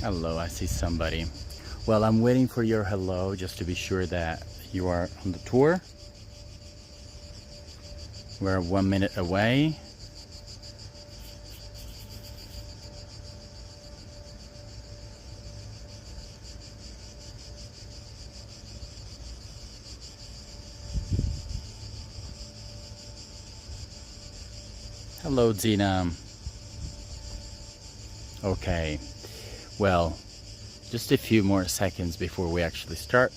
Hello, I see somebody. Well, I'm waiting for your hello just to be sure that you are on the tour. We're 1 minute away. Hello, Zina. Okay, well, just a few more seconds before we actually start.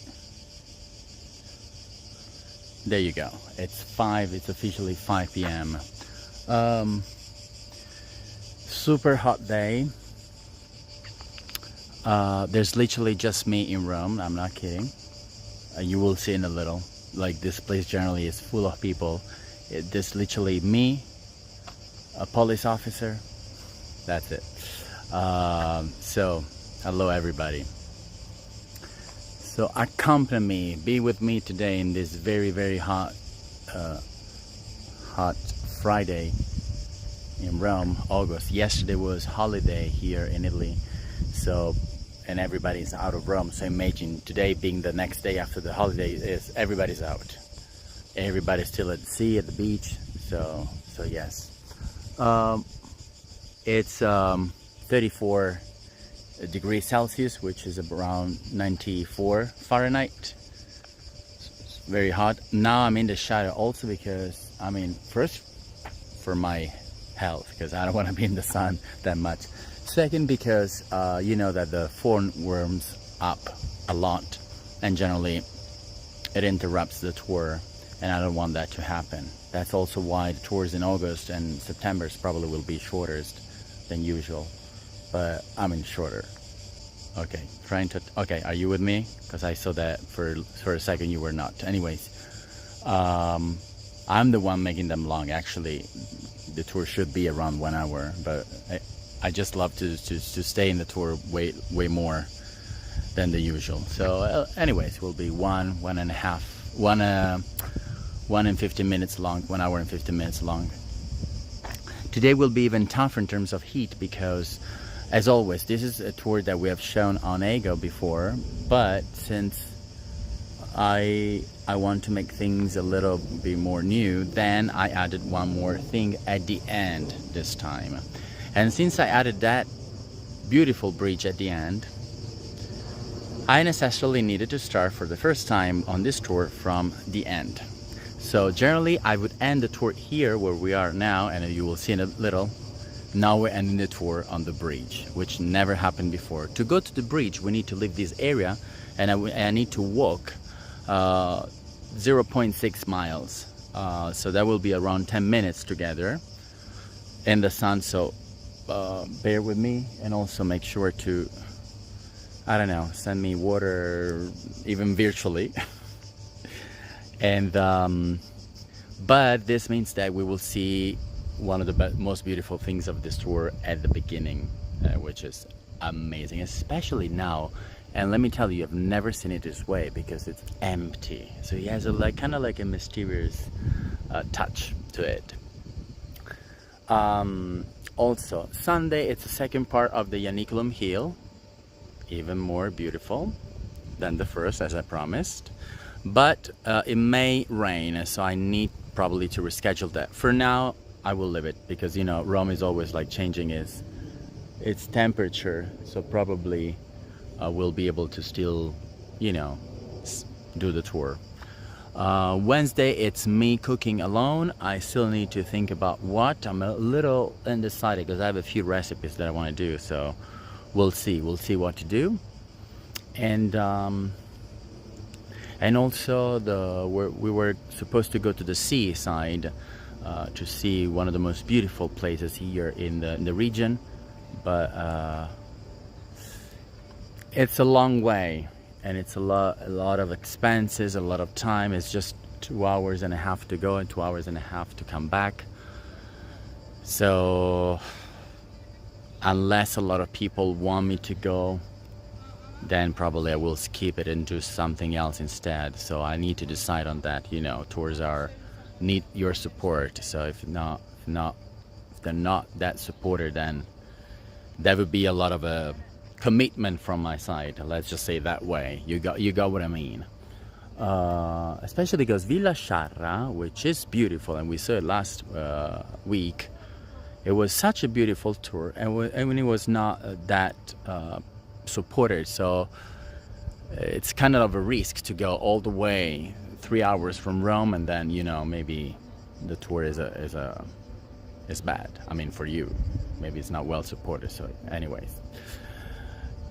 There you go. It's officially 5 p.m. Super hot day. There's literally just me in Rome, I'm not kidding. You will see in a little. Like, this place generally is full of people. There's literally me, a police officer, that's it. So hello everybody. So accompany me, be with me today in this very hot Friday in Rome, August. Yesterday was holiday here in Italy, so, and everybody's out of Rome, so imagine today being the next day after the holiday is everybody's out. Everybody's still at the sea, at the beach, so yes. It's 34 degrees Celsius, which is around 94 Fahrenheit. It's very hot. Now I'm in the shadow also because, I mean, first for my health, because I don't want to be in the sun that much. Second, because you know that the phone warms up a lot and generally it interrupts the tour, and I don't want that to happen. That's also why the tours in August and September probably will be shorter than usual, but I mean shorter. Okay, okay, are you with me? Because I saw that for a second you were not. Anyways, I'm the one making them long. Actually, the tour should be around 1 hour, but I just love to stay in the tour way more than the usual. So anyways, we'll be 1 and 15 minutes long, 1 hour and 15 minutes long. Today will be even tougher in terms of heat because, as always, this is a tour that we have shown on Ego before, but since I want to make things a little bit more new, then I added one more thing at the end this time. And since I added that beautiful bridge at the end, I necessarily needed to start for the first time on this tour from the end. So generally I would end the tour here where we are now, and you will see in a little. Now we're ending the tour on the bridge, which never happened before. To go to the bridge we need to leave this area, and I need to walk 0.6 miles. So that will be around 10 minutes together in the sun, so bear with me, and also make sure to, I don't know, send me water even virtually. And but this means that we will see one of the most beautiful things of this tour at the beginning, which is amazing, especially now. And let me tell you, I've never seen it this way because it's empty. So it has a kind of like a mysterious touch to it. Also, Sunday, it's the second part of the Ianiculum Hill, even more beautiful than the first, as I promised. But it may rain, so I need probably to reschedule that. For now, I will leave it because, you know, Rome is always like changing its temperature, so probably we'll be able to still, you know, do the tour. Wednesday, it's me cooking alone. I still need to think about what. I'm a little undecided because I have a few recipes that I want to do, so we'll see what to do. And also we were supposed to go to the seaside to see one of the most beautiful places here in the region, but it's a long way and it's a lot of expenses, a lot of time. It's just 2 hours and a half to go and 2 hours and a half to come back. So unless a lot of people want me to go, then probably I will skip it and do something else instead. So I need to decide on that. You know, tours need your support. So if they're not that supporter, then that would be a lot of commitment from my side. Let's just say that way. You got what I mean. Especially because Villa Sciarra, which is beautiful, and we saw it last week. It was such a beautiful tour, and when it was not that supported, so it's kind of a risk to go all the way 3 hours from Rome, and then maybe the tour is bad. I mean, for you, maybe it's not well supported. So, anyways,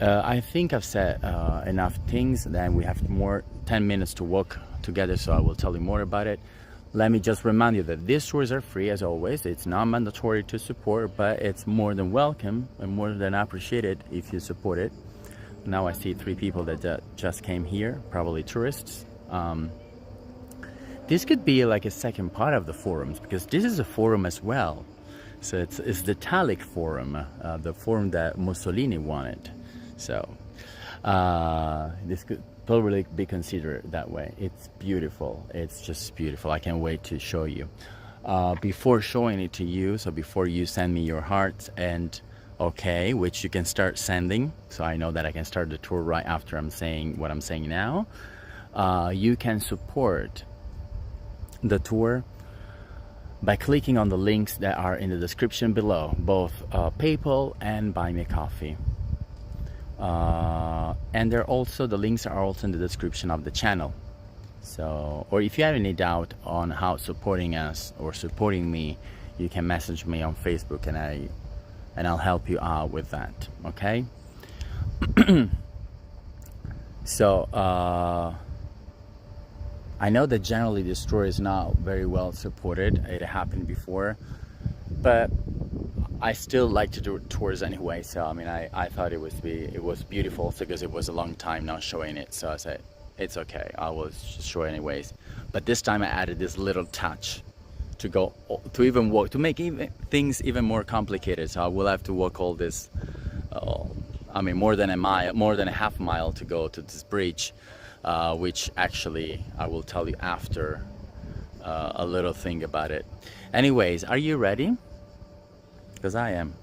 I think I've said enough things. Then we have 10 minutes to walk together, so I will tell you more about it. Let me just remind you that these tours are free as always. It's not mandatory to support, but it's more than welcome and more than appreciated if you support it. Now I see 3 people that just came here, probably tourists. This could be like a second part of the forums, because this is a forum as well. So it's the Italic forum, the forum that Mussolini wanted. So this could totally be considered that way. It's beautiful. It's just beautiful. I can't wait to show you. Before showing it to you, so before you send me your hearts and okay, which you can start sending, so I know that I can start the tour right after I'm saying what I'm saying now, you can support the tour by clicking on the links that are in the description below, both PayPal and Buy Me a Coffee. And the links are also in the description of the channel. So, or if you have any doubt on how supporting us or supporting me, you can message me on Facebook, and I'll help you out with that. Okay. So I know that generally this tour is not very well supported. It happened before, but I still like to do tours anyway. So I mean, I thought it was beautiful, because it was a long time not showing it. So I said, it's okay, I will just show it anyways. But this time I added this little touch to make things even more complicated. So I will have to walk all this, I mean, more than a half mile to go to this bridge, which actually I will tell you after a little thing about it. Anyways, are you ready? Because I am.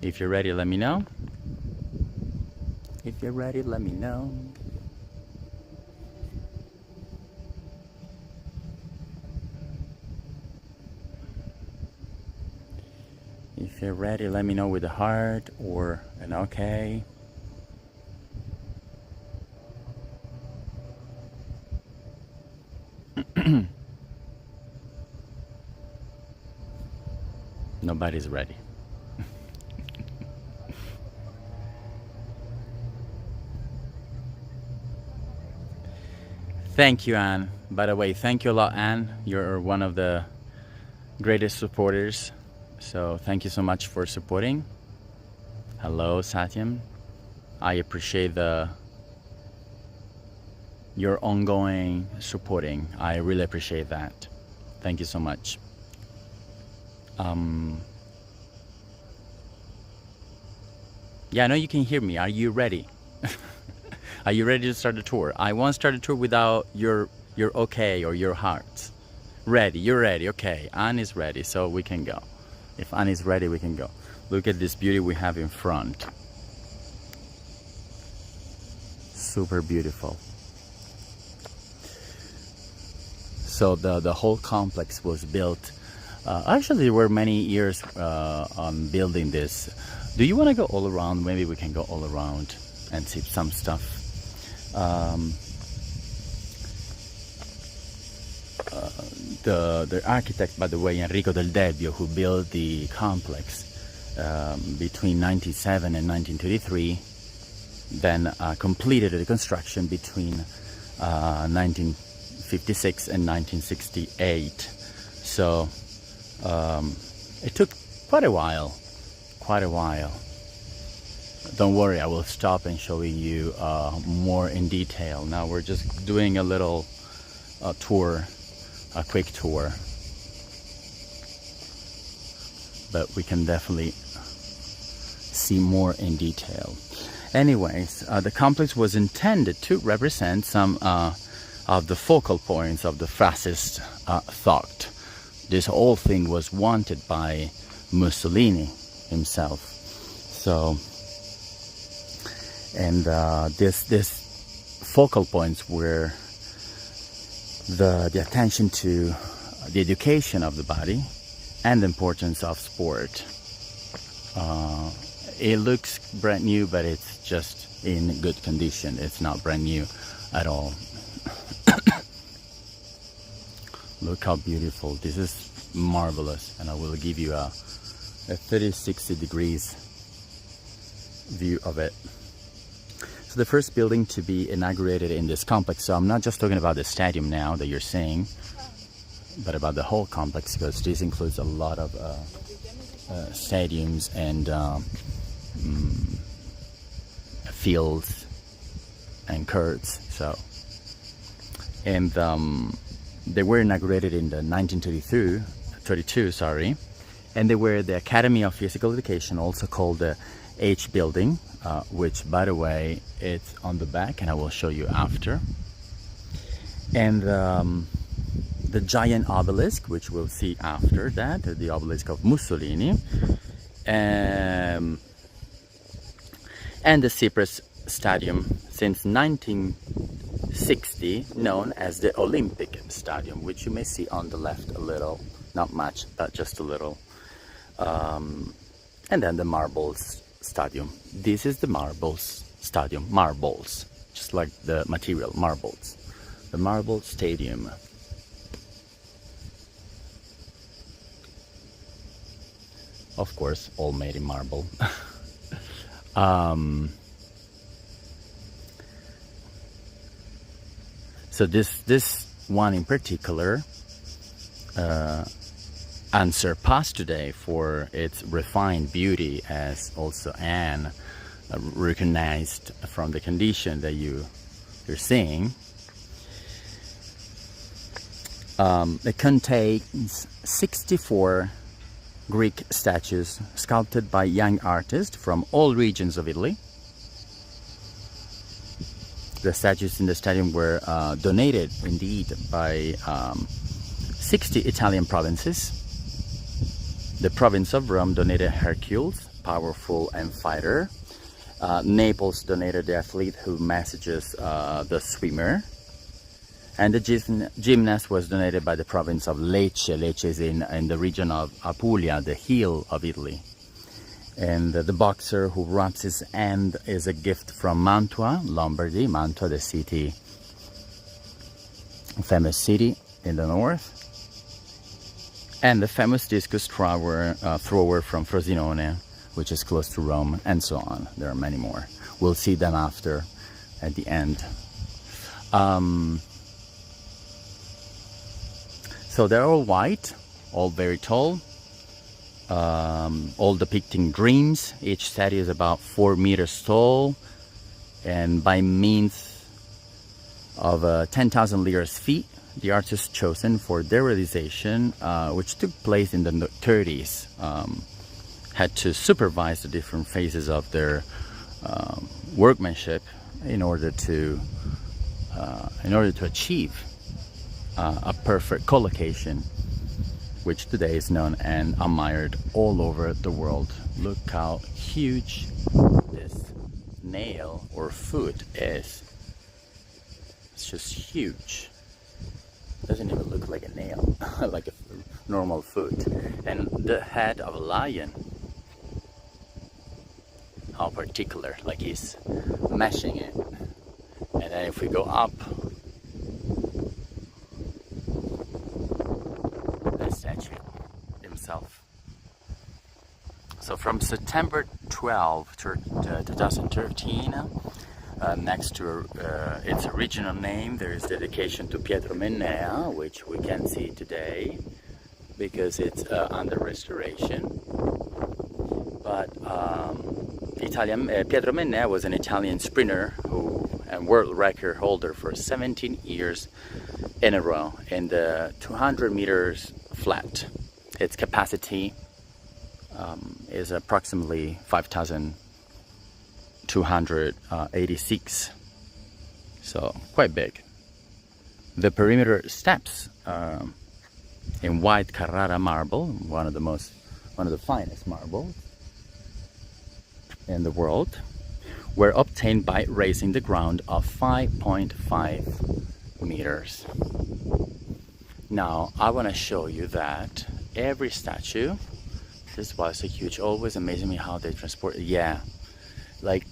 If you're ready, let me know. If you're ready, let me know. If you're ready, let me know with a heart or an okay. Nobody's ready. Thank you, Anne. By the way, thank you a lot, Anne. You're one of the greatest supporters. So thank you so much for supporting. Hello, Satyam. I appreciate your ongoing supporting. I really appreciate that. Thank you so much. Yeah, I know you can hear me. Are you ready? Are you ready to start the tour? I won't start the tour without your okay or your heart. Ready, you're ready. Okay, Anne is ready, so we can go. If Anne is ready, we can go. Look at this beauty we have in front. Super beautiful. So the whole complex was built. Actually, there were many years on building this. Do you want to go all around? Maybe we can go all around and see some stuff. The architect, by the way, Enrico del Debbio, who built the complex between 1907 and 1933, then completed the construction between 1956 and 1968. So it took quite a while. Don't worry, I will stop and show you more in detail. Now we're just doing a little tour, a quick tour, but we can definitely see more in detail. Anyways, the complex was intended to represent some of the focal points of the fascist thought. This whole thing was wanted by Mussolini himself. So And this focal points were the attention to the education of the body and the importance of sport. It looks brand new, but it's just in good condition. It's not brand new at all. Look how beautiful. This is marvelous, and I will give you a 30-60 degrees view of it. So the first building to be inaugurated in this complex, so I'm not just talking about the stadium now that you're seeing, but about the whole complex, because this includes a lot of stadiums and fields and courts. So, and they were inaugurated in the 1932, sorry, and they were the Academy of Physical Education, also called the H building, which, by the way, it's on the back, and I will show you after. And the giant obelisk, which we'll see after that, the obelisk of Mussolini, and the Cyprus Stadium since 1960, known as the Olympic Stadium, which you may see on the left a little, not much, but just a little. And then the Marbles Stadium. This is the Marbles Stadium, marbles, just like the material, marbles. The Marble Stadium. Of course, all made in marble. So this one in particular, unsurpassed today for its refined beauty, as also Anne recognized from the condition that you're seeing. It contains 64 Greek statues sculpted by young artists from all regions of Italy. The statues in the stadium were donated indeed by 60 Italian provinces. The province of Rome donated Hercules, powerful and fighter. Naples donated the athlete who manages the swimmer. And the gymnast was donated by the province of Lecce. Lecce is in the region of Apulia, the heel of Italy. And the boxer who wraps his hand is a gift from Mantua, Lombardy. Mantua, the city, famous city in the north. And the famous discus thrower from Frosinone, which is close to Rome, and so on. There are many more. We'll see them after, at the end. So they're all white, all very tall, all depicting dreams. Each statue is about 4 meters tall, and by means of 10,000 liras fee, the artists chosen for their realization, which took place in the 30s, had to supervise the different phases of their workmanship in order to achieve a perfect collocation, which today is known and admired all over the world. Look how huge this nail or foot is. It's just huge. Doesn't even look like a nail, like a normal foot. And the head of a lion. How particular, like he's meshing it. And then if we go up, the statue himself. So from September 12, 2013, next to its original name, there is dedication to Pietro Mennea, which we can see today because it's under restoration. But Pietro Mennea was an Italian sprinter and world record holder for 17 years in a row in the 200 meters flat. Its capacity is approximately 5,286, so quite big. The perimeter steps in white Carrara marble, one of the finest marbles in the world, were obtained by raising the ground of 5.5 meters. Now I want to show you that every statue, this was a huge, always amazing me how they transport. Yeah, like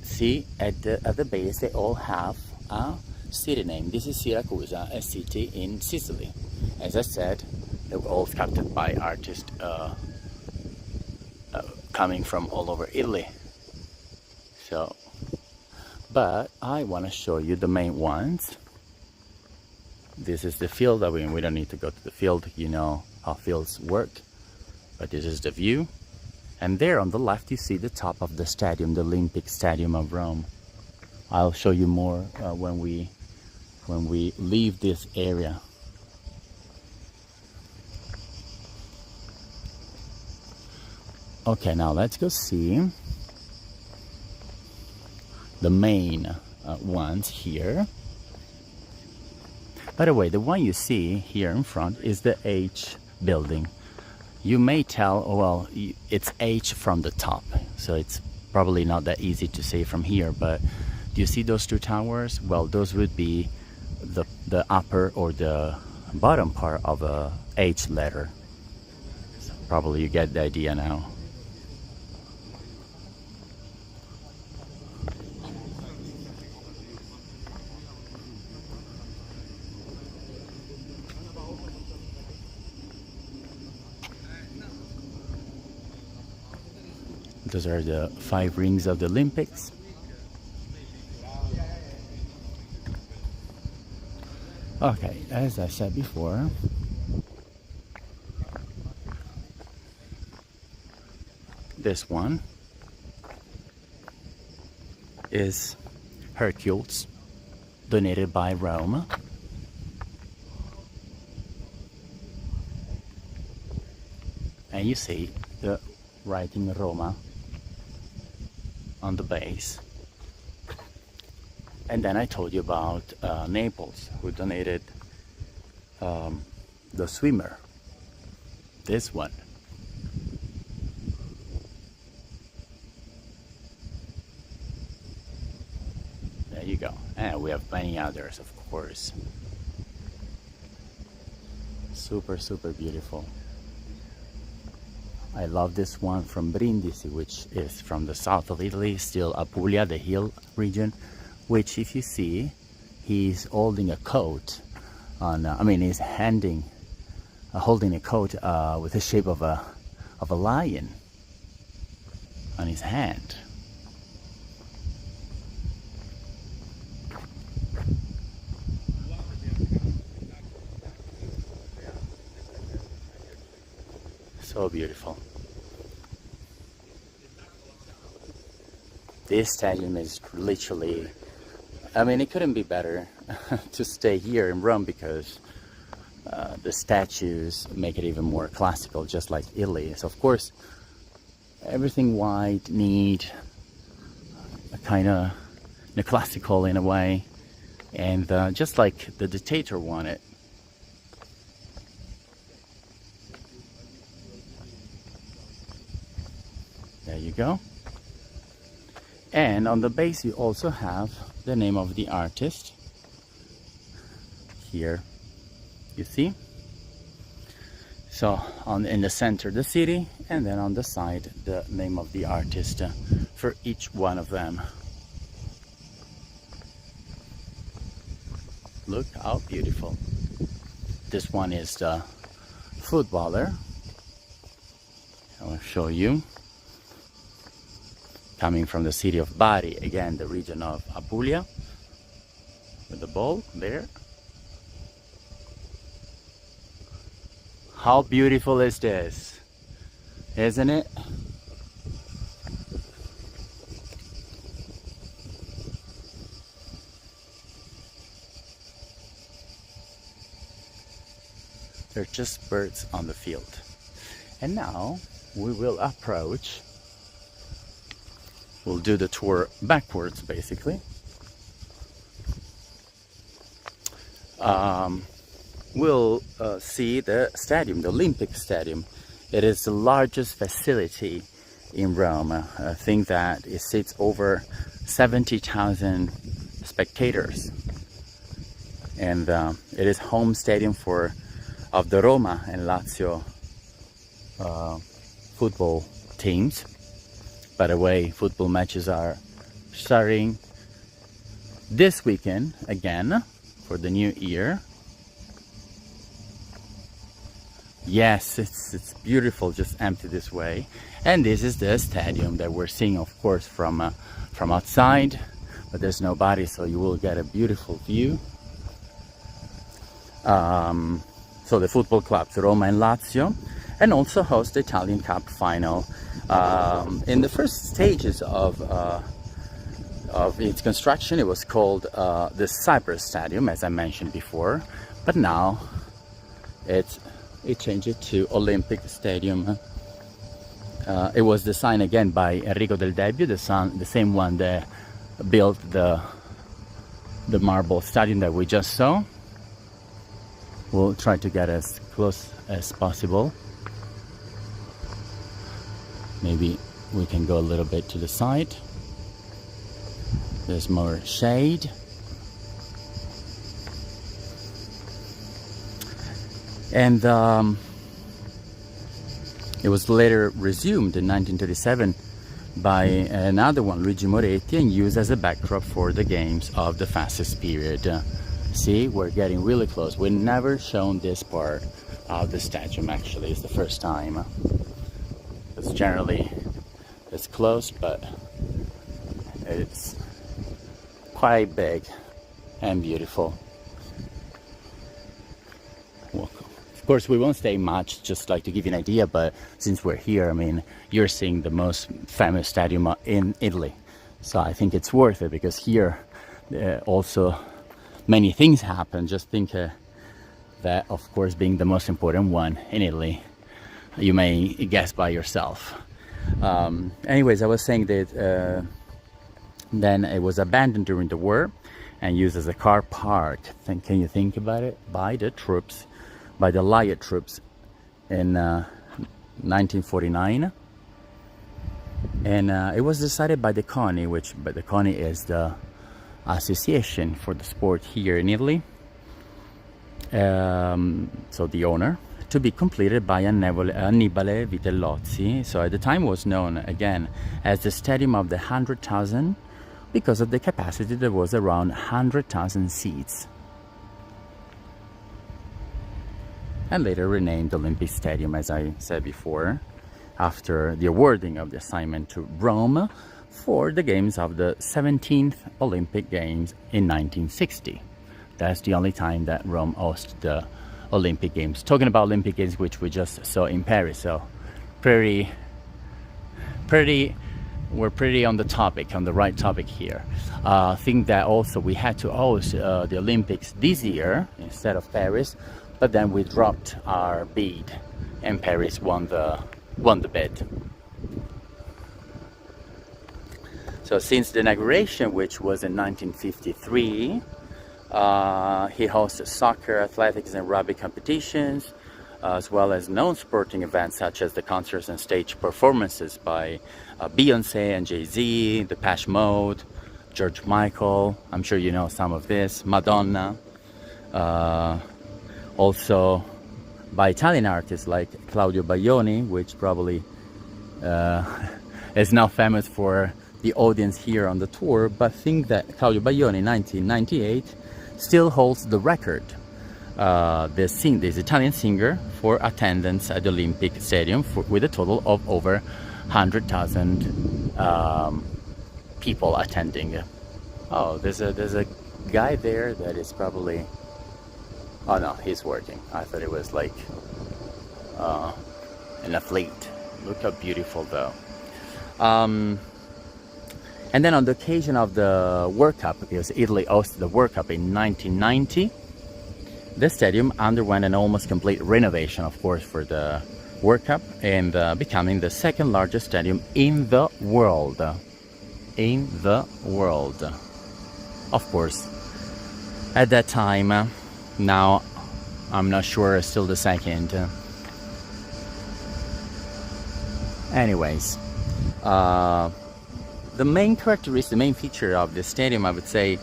see at the base they all have a city name. This is Siracusa, a city in Sicily. As I said, they were all sculpted by artists coming from all over Italy. So, but I want to show you the main ones. This is the field. I mean, we don't need to go to the field, you know how fields work, but this is the view. And there on the left you see the top of the stadium, the Olympic Stadium of Rome. I'll show you more when we leave this area. Okay, now let's go see the main ones here. By the way, the one you see here in front is the H building. You may tell, oh, well, it's H from the top, so it's probably not that easy to say from here, but do you see those two towers? Well, those would be the upper or the bottom part of a H letter. So probably you get the idea now. Those are the 5 rings of the Olympics. Okay, as I said before, this one is Hercules, donated by Rome. And you see the writing Roma on the base. And then I told you about Naples, who donated the swimmer, this one. There you go. And we have many others, of course. Super, super beautiful. I love this one from Brindisi, which is from the south of Italy, still Apulia, the hill region, which if you see, he's holding a coat on, he's holding a coat with the shape of a lion on his hand. So beautiful. This stadium is literally, it couldn't be better to stay here in Rome because the statues make it even more classical, just like Italy. So of course, everything white, neat, kind of classical in a way, and just like the dictator wanted. There you go. And on the base you also have the name of the artist. Here, you see? So in the center the city, and then on the side the name of the artist for each one of them. Look how beautiful. This one is the footballer. I'll show you. Coming from the city of Bari, again the region of Apulia, with the ball there. How beautiful is this, isn't it? They're just birds on the field. And now we will approach. We'll do the tour backwards, basically. We'll see the stadium, the Olympic Stadium. It is the largest facility in Rome. I think that it sits over 70,000 spectators, and it is home stadium of the Roma and Lazio football teams. By the way, football matches are starting this weekend again for the new year. Yes, it's beautiful, just empty this way. And this is the stadium that we're seeing, of course, from outside, but there's nobody, so you will get a beautiful view. So the football clubs, Roma and Lazio, and also host the Italian Cup final. In the first stages of its construction, it was called the Cyprus Stadium, as I mentioned before, but now it changed to Olympic Stadium. It was designed again by Enrico Del Debbio, the same one that built the marble stadium that we just saw. We'll try to get as close as possible. Maybe we can go a little bit to the side. There's more shade. And it was later resumed in 1937 by another one, Luigi Moretti, and used as a backdrop for the games of the fascist period. See, we're getting really close. We've never shown this part of the stadium, actually. It's the first time. It's generally, it's close, but it's quite big and beautiful. Well, of course, we won't stay much, just like to give you an idea, but since we're here, I mean, you're seeing the most famous stadium in Italy. So I think it's worth it, because here also many things happen. Just think that, of course, being the most important one in Italy, you may guess by yourself. Anyways, I was saying that then it was abandoned during the war and used as a car park. Can you think about it? By the troops, by the Allied troops in 1949. And it was decided by the CONI, but the CONI is the association for the sport here in Italy. So the owner, to be completed by Annibale Vitellozzi. So at the time was known again as the Stadium of the 100,000 because of the capacity that was around 100,000 seats. And later renamed Olympic Stadium, as I said before, after the awarding of the assignment to Rome for the games of the 17th Olympic Games in 1960. That's the only time that Rome hosted the Olympic Games. Talking about Olympic Games, which we just saw in Paris, so we're pretty on the topic, on the right topic here. I think that also we had to host the Olympics this year instead of Paris, but then we dropped our bid, and Paris won the bid. So since the inauguration, which was in 1953, he hosted soccer, athletics, and rugby competitions, as well as non-sporting events such as the concerts and stage performances by Beyoncé and Jay-Z, Depeche Mode, George Michael, I'm sure you know some of this, Madonna, also by Italian artists like Claudio Baglioni, which probably is now famous for the audience here on the tour, but I think that Claudio Baglioni in 1998 still holds the record. This Italian singer for attendance at the Olympic Stadium with a total of over 100,000 people attending. Oh, there's a guy there that is probably. Oh no, he's working. I thought it was like an athlete. Look how beautiful though. And then on the occasion of the World Cup, because Italy hosted the World Cup in 1990, the stadium underwent an almost complete renovation, of course, for the World Cup, and becoming the second largest stadium in the world. In the world. Of course, at that time, now I'm not sure, still the second. Anyways, the main characteristic, the main feature of the stadium, I would say,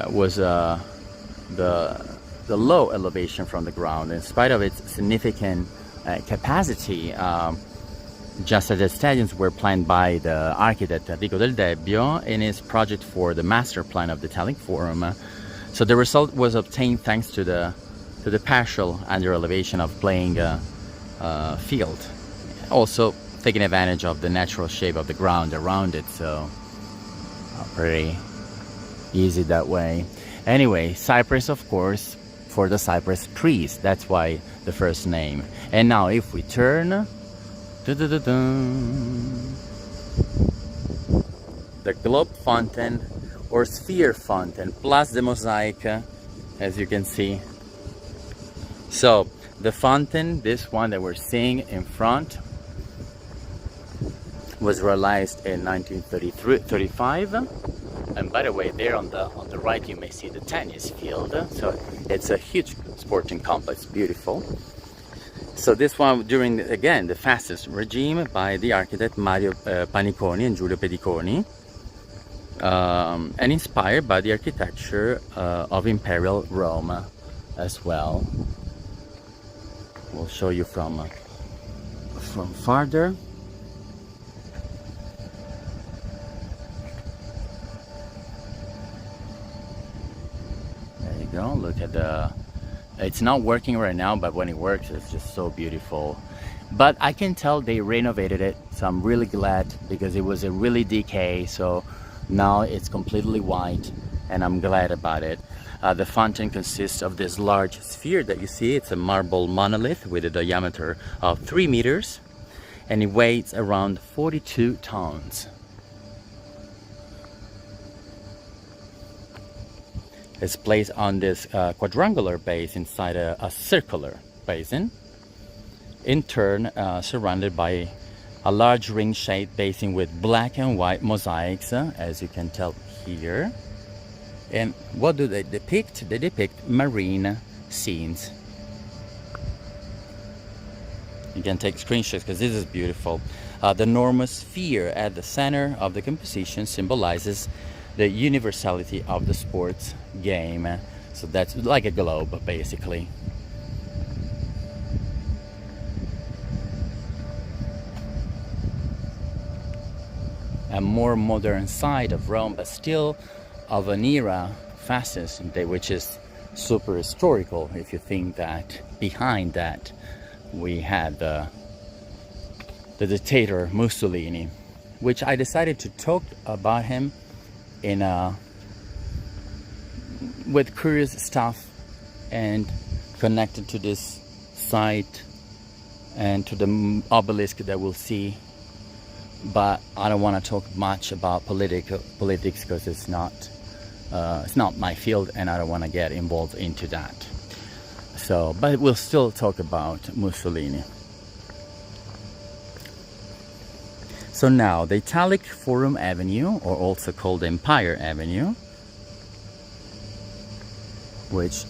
was the low elevation from the ground. In spite of its significant capacity, just as the stadiums were planned by the architect Enrico Del Debbio in his project for the master plan of the Italic Forum. So the result was obtained thanks to the partial under elevation of playing field, also taking advantage of the natural shape of the ground around it. So pretty easy that way. Anyway, cypress, of course, for the cypress trees. That's why the first name. And now if we turn, the globe fountain or sphere fountain plus the mosaic, as you can see. So the fountain, this one that we're seeing in front, was realized in 1935. And by the way, there on the right you may see the tennis field. So it's a huge sporting complex, beautiful. So this one during, again, the fascist regime by the architect Mario Paniconi and Giulio Pediconi, and inspired by the architecture of Imperial Rome as well. We'll show you from farther. There you go. Look at the. It's not working right now, but when it works, it's just so beautiful. But I can tell they renovated it, so I'm really glad, because it was a really decay. So now it's completely white, and I'm glad about it. The fountain consists of this large sphere that you see. It's a marble monolith with a diameter of 3 meters, and it weighs around 42 tons. It's placed on this quadrangular base inside a circular basin, in turn surrounded by a large ring-shaped basin with black and white mosaics, as you can tell here. And what do they depict? They depict marine scenes. You can take screenshots because this is beautiful. The enormous sphere at the center of the composition symbolizes the universality of the sports game. So that's like a globe, basically. A more modern side of Rome, but still of an era fascist, which is super historical. If you think that behind that we had the dictator Mussolini, which I decided to talk about him in with curious stuff and connected to this site and to the obelisk that we'll see. But I don't want to talk much about politics because it's not my field, and I don't want to get involved into that. So, but we'll still talk about Mussolini. So now, the Italic Forum Avenue, or also called Empire Avenue, which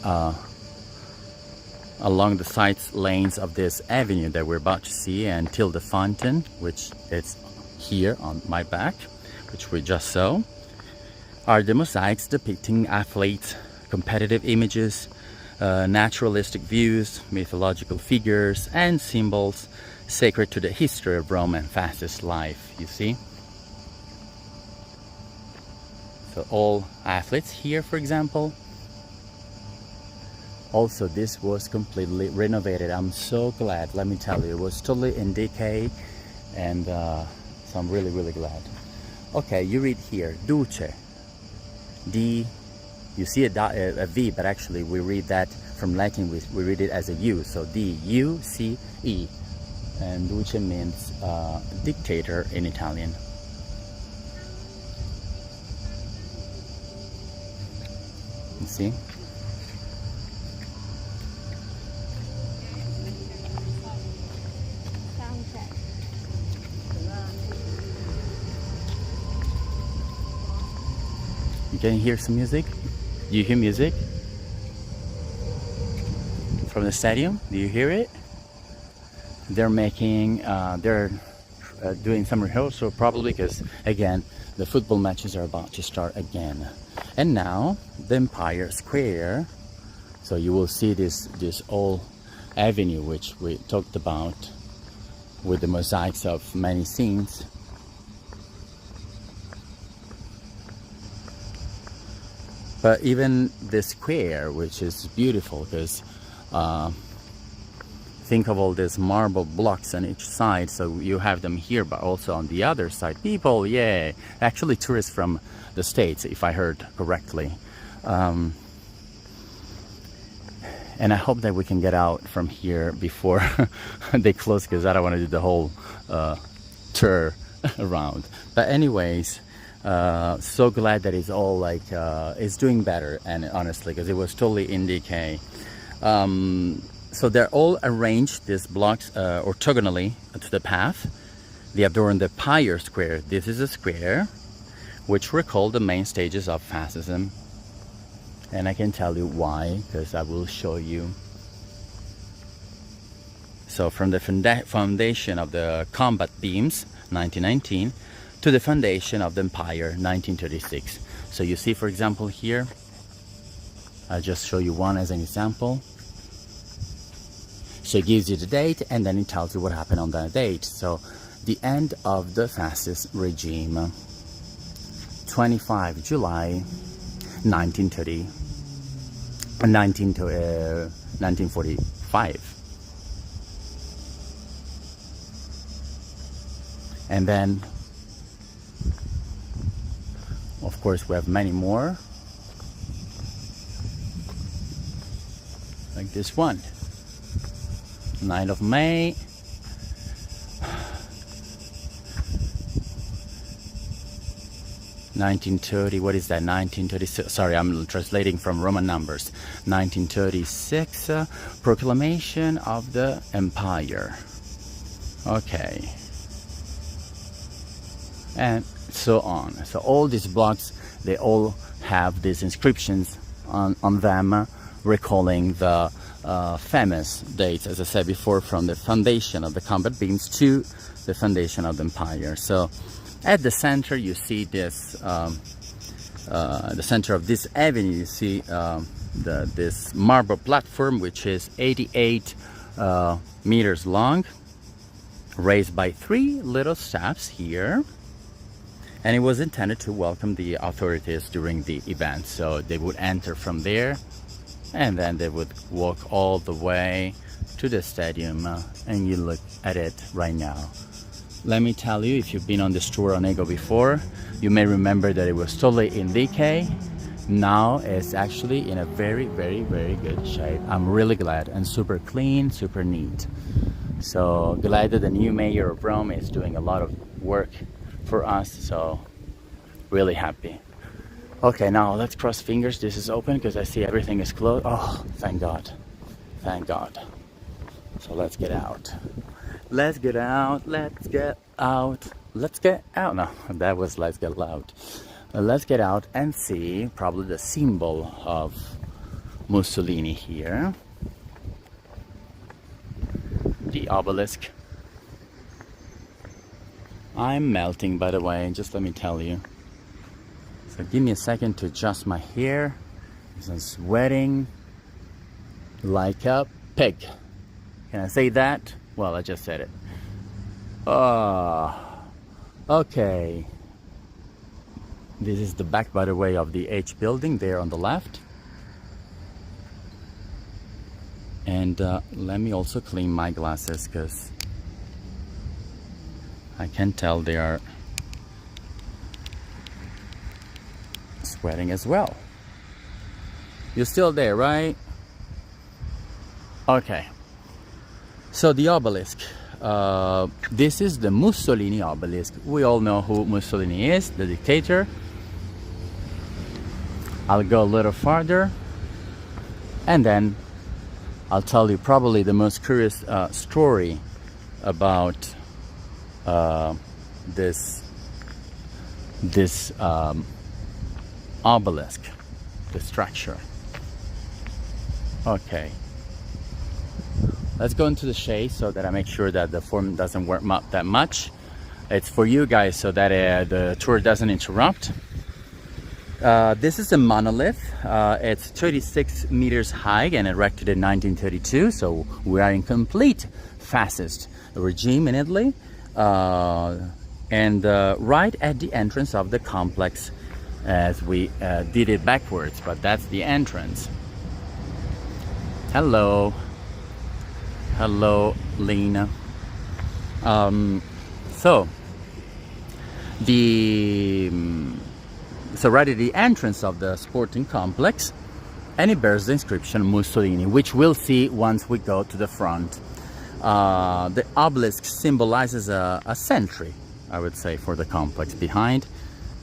along the side lanes of this avenue that we're about to see until the fountain, which is here on my back, which we just saw, are the mosaics depicting athletes, competitive images, naturalistic views, mythological figures, and symbols sacred to the history of Rome and fascist life, you see. So all athletes here, for example. Also, this was completely renovated. I'm so glad, let me tell you. It was totally in decay, and so I'm really, really glad. Okay, you read here, Duce. D, you see a V, but actually we read that from Latin, we read it as a U. So D-U-C-E. And Duce means dictator in Italian. You see? You can hear some music? Do you hear music? From the stadium? Do you hear it? They're making, they're doing some rehearsal probably, because again the football matches are about to start again. And now the Empire Square. So you will see this old avenue which we talked about, with the mosaics of many scenes. But even the square, which is beautiful, because think of all these marble blocks on each side. So you have them here, but also on the other side. People, yeah, actually tourists from the States, if I heard correctly. And I hope that we can get out from here before they close, because I don't want to do the whole tour around. But anyways, so glad that it's all like it's doing better, and honestly, because it was totally in decay. So they're all arranged, these blocks, orthogonally to the path. They adorn the Empire Square. This is a square which recall the main stages of fascism, and I can tell you why, because I will show you. So from the foundation of the combat beams, 1919, to the foundation of the Empire, 1936. So you see, for example, here, I'll just show you one as an example. So it gives you the date, and then it tells you what happened on that date. So the end of the fascist regime, 25 July 1945. And then, of course, we have many more, like this one, 9th of May, (1930). What is that? 1936. Sorry, I'm translating from Roman numbers. 1936, proclamation of the empire. Okay. And so on. So all these blocks, they all have these inscriptions on them, recalling the famous dates, as I said before, from the foundation of the combat beams to the foundation of the empire. So at the center, you see this, the center of this avenue, you see this marble platform, which is 88 meters long, raised by 3 little steps here. And it was intended to welcome the authorities during the event. So they would enter from there, and then they would walk all the way to the stadium. And you look at it right now. Let me tell you, if you've been on this tour on Ego before, you may remember that it was totally in decay. Now it's actually in a very, very, very good shape. I'm really glad, and super clean, super neat. So glad that the new mayor of Rome is doing a lot of work for us, so really happy. Okay, now let's cross fingers this is open, because I see everything is closed. Oh, thank God, thank God. So let's get out, let's get out, let's get out, let's get out. No, that was let's get loud. Let's get out and see probably the symbol of Mussolini here, the obelisk. I'm melting, by the way, just let me tell you. So give me a second to adjust my hair, because I'm sweating like a pig. Can I say that? Well, I just said it. Okay. This is the back, by the way, of the H building there on the left. And let me also clean my glasses, because I can tell they are sweating as well. You're still there, right? Okay. So the obelisk. This is the Mussolini obelisk. We all know who Mussolini is, the dictator. I'll go a little farther, and then I'll tell you probably the most curious story about this obelisk, the structure. Okay, let's go into the shade so that I make sure that the form doesn't warm up that much. It's for you guys so that the tour doesn't interrupt. This is a monolith. It's 36 meters high and erected in 1932. So we are in complete fascist regime in Italy. And right at the entrance of the complex, as we did it backwards, but that's the entrance. Hello. Hello, Lena. So right at the entrance of the sporting complex, and it bears the inscription Mussolini, which we'll see once we go to the front. The obelisk symbolizes a sentry, I would say, for the complex behind,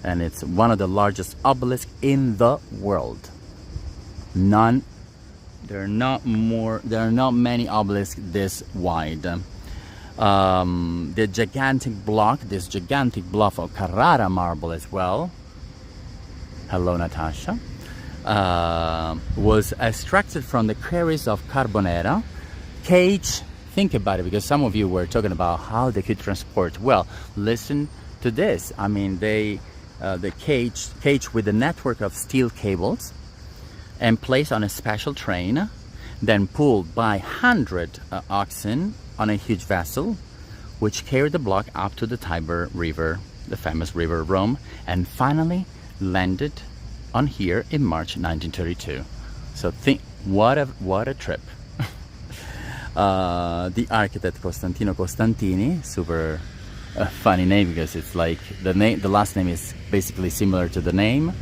and it's one of the largest obelisks in the world. There are not many obelisks this wide. The gigantic block, this gigantic block of Carrara marble as well, hello Natasha, was extracted from the quarries of Carbonera. Cage, think about it, because some of you were talking about how they could transport. Well, listen to this. I mean, the cage with a network of steel cables and placed on a special train, then pulled by 100 oxen on a huge vessel, which carried the block up to the Tiber River, the famous river of Rome, and finally landed on here in March 1932. So think, what a trip. The architect Costantino Costantini, super funny name, because it's like the last name is basically similar to the name,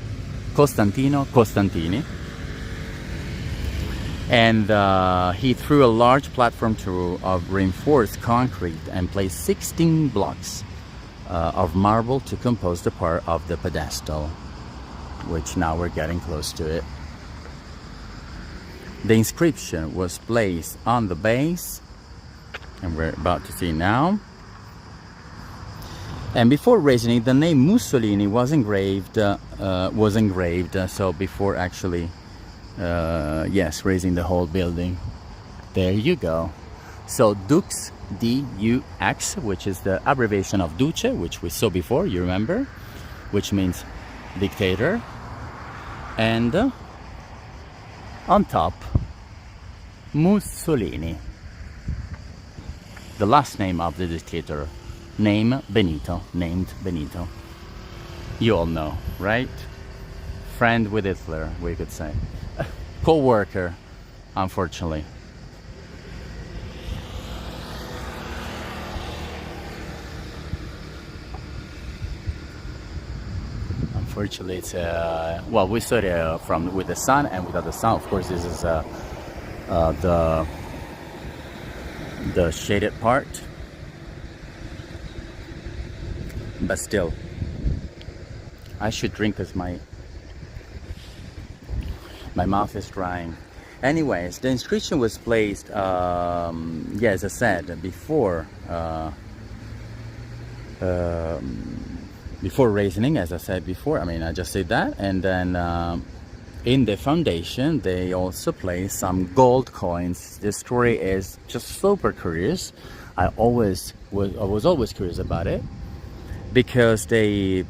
Costantino Costantini. And he threw a large platform of reinforced concrete and placed 16 blocks of marble to compose the part of the pedestal, which now we're getting close to it. The inscription was placed on the base, and we're about to see now. And before raising it, the name Mussolini was engraved. So before actually, yes, raising the whole building. There you go. So Dux, D-U-X, which is the abbreviation of Duce, which we saw before, you remember, which means dictator. And on top, Mussolini, the last name of the dictator, named Benito. You all know, right? Friend with Hitler, we could say. Co-worker, unfortunately. Unfortunately, it's well, we saw it from with the sun and without the sun. Of course, this is the shaded part, but still, I should drink because my mouth is drying. Anyways, the inscription was placed, yeah, as I said before. Before raising, as I said before, I mean, I just said that, and then in the foundation they also place some gold coins. This story is just super curious. I was always curious about it, because they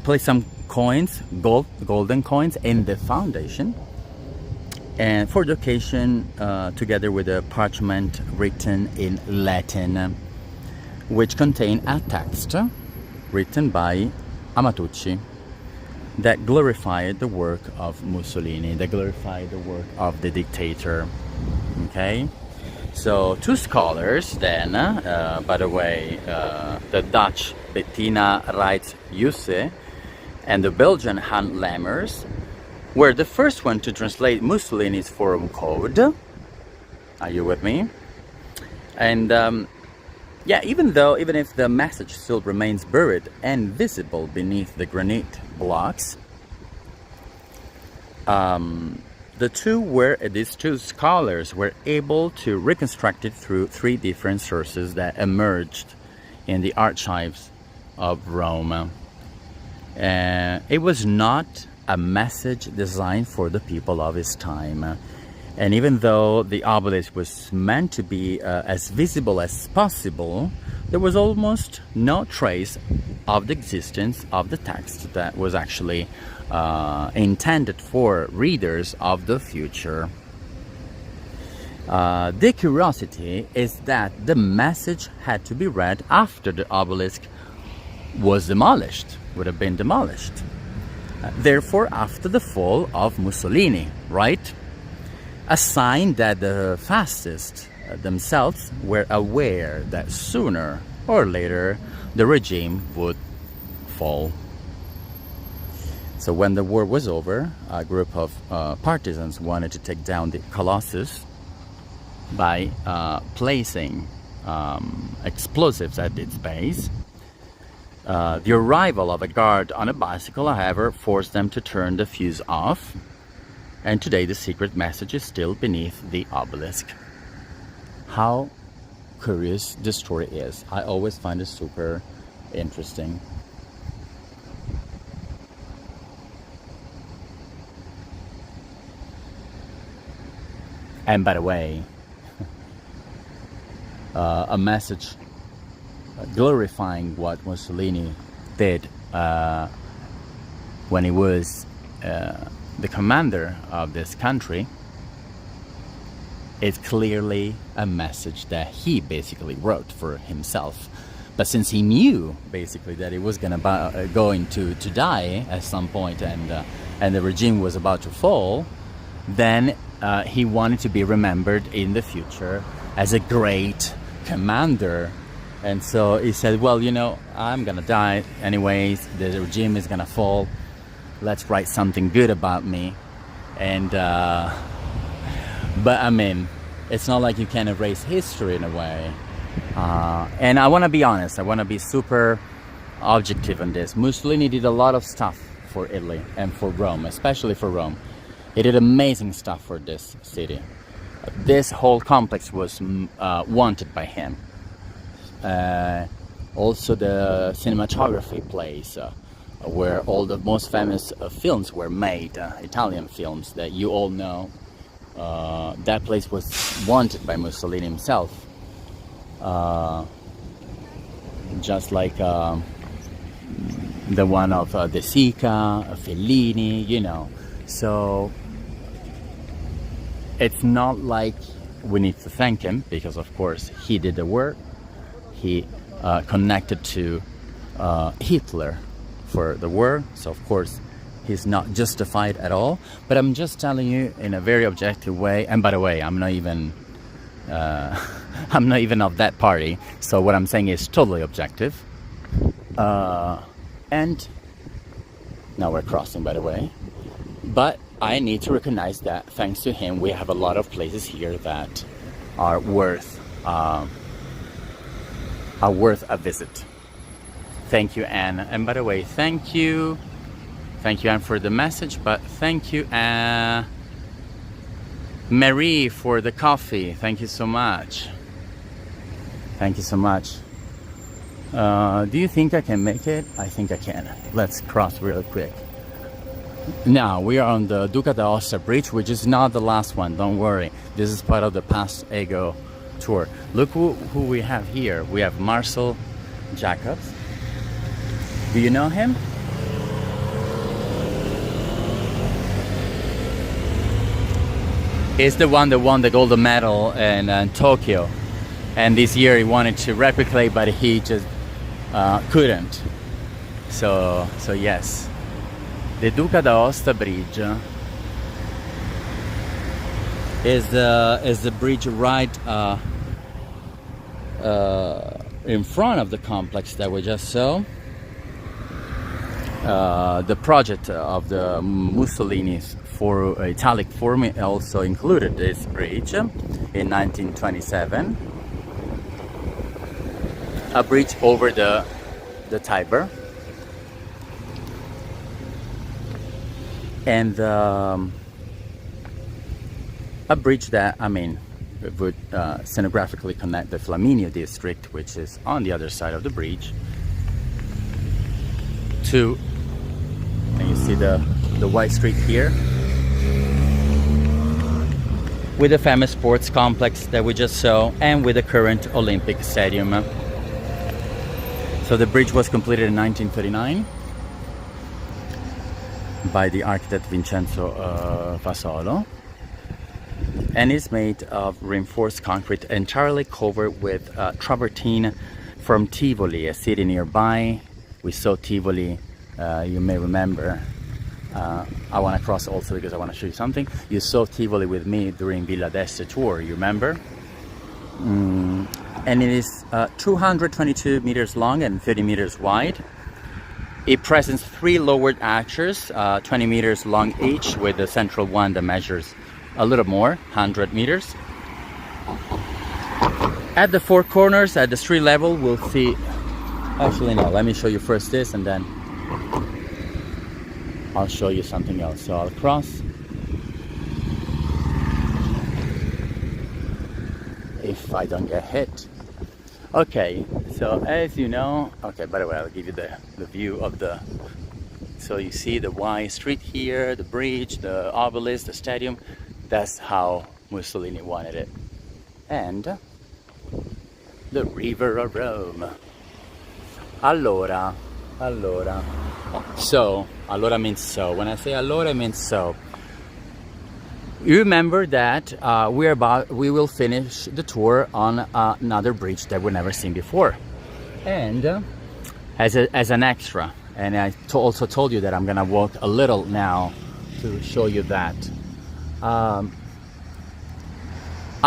place some coins, golden coins, in the foundation, and for the occasion, together with a parchment written in Latin, which contain a text written by Amatucci that glorified the work of Mussolini, that glorified the work of the dictator. Okay, so two scholars then, by the way, the Dutch Bettina Rijts-Jusse and the Belgian Han Lammers were the first one to translate Mussolini's forum code. Are you with me? And yeah, even if the message still remains buried and visible beneath the granite blocks, these two scholars were able to reconstruct it through three different sources that emerged in the archives of Rome. It was not a message designed for the people of his time. And even though the obelisk was meant to be as visible as possible, there was almost no trace of the existence of the text that was actually intended for readers of the future. The curiosity is that the message had to be read after the obelisk was demolished, would have been demolished. Therefore, after the fall of Mussolini, right? A sign that the fascists themselves were aware that sooner or later the regime would fall. So when the war was over, a group of partisans wanted to take down the Colossus by placing explosives at its base. The arrival of a guard on a bicycle, however, forced them to turn the fuse off, and today the secret message is still beneath the obelisk. How curious this story is. I always find it super interesting. And by the way, a message glorifying what Mussolini did when he was the commander of this country. It's clearly a message that he basically wrote for himself. But since he knew basically that he was going to die at some point, and the regime was about to fall, then he wanted to be remembered in the future as a great commander. And so he said, well, you know, I'm gonna die anyways, the regime is gonna fall, let's write something good about me. And but I mean, it's not like you can erase history in a way. And I want to be honest, I want to be super objective on this. Mussolini did a lot of stuff for Italy and for Rome, especially for Rome. He did amazing stuff for this city. This whole complex was wanted by him. Also the cinematography place, where all the most famous films were made, Italian films that you all know. That place was wanted by Mussolini himself. Just like the one of De Sica, Fellini, you know. So it's not like we need to thank him, because of course he did the work. He connected to Hitler for the war, so of course he's not justified at all. But I'm just telling you in a very objective way. And by the way, I'm not even of that party, so what I'm saying is totally objective. And now we're crossing, by the way. But I need to recognize that thanks to him, we have a lot of places here that are worth a visit. Thank you, Anne. And by the way, thank you, Anne, for the message. But thank you, Marie, for the coffee. Thank you so much. Thank you so much. Do you think I can make it? I think I can. Let's cross real quick. Now we are on the Duca D'Aosta Bridge, which is not the last one. Don't worry. This is part of the past Ego tour. Look who we have here. We have Marcel Jacobs. Do you know him? He's the one that won the gold medal in Tokyo, and this year he wanted to replicate, but he just couldn't. So yes, the Duca D'Aosta Bridge is the bridge right in front of the complex that we just saw. The project of the Mussolini's for Italic Forum also included this bridge in 1927. A bridge over the Tiber. And a bridge that, I mean, would scenographically connect the Flaminio district, which is on the other side of the bridge, to, and you see the white streak here, with the famous sports complex that we just saw, and with the current Olympic Stadium. So the bridge was completed in 1939 by the architect Vincenzo Fasolo, and is made of reinforced concrete entirely covered with travertine from Tivoli, a city nearby. We saw Tivoli, you may remember. I want to cross also because I want to show you something. You saw Tivoli with me during Villa d'Este tour, you remember? And it is 222 meters long and 30 meters wide. It presents 3 lowered arches, 20 meters long each, with the central one that measures a little more, 100 meters. At the 4 corners, at the street level, we'll see... Actually, no, let me show you first this, and then I'll show you something else. So I'll cross. If I don't get hit. Okay, so as you know, okay, by the way, I'll give you the view of the... So you see the wide street here, the bridge, the obelisk, the stadium. That's how Mussolini wanted it. And the river of Rome. Allora. So, allora means so. When I say allora, it means so. You remember that we will finish the tour on another bridge that we've never seen before. And as an extra, and I also told you that I'm gonna walk a little now to show you that. I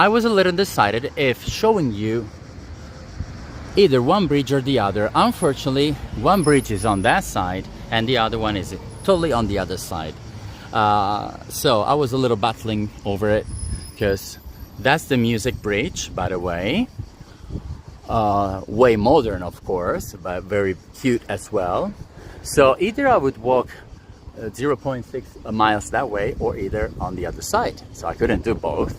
was a little undecided if showing you either one bridge or the other. Unfortunately, one bridge is on that side and the other one is totally on the other side. So I was a little battling over it, because that's the Music Bridge, by the way. Way modern, of course, but very cute as well. So either I would walk 0.6 miles that way, or either on the other side. So I couldn't do both.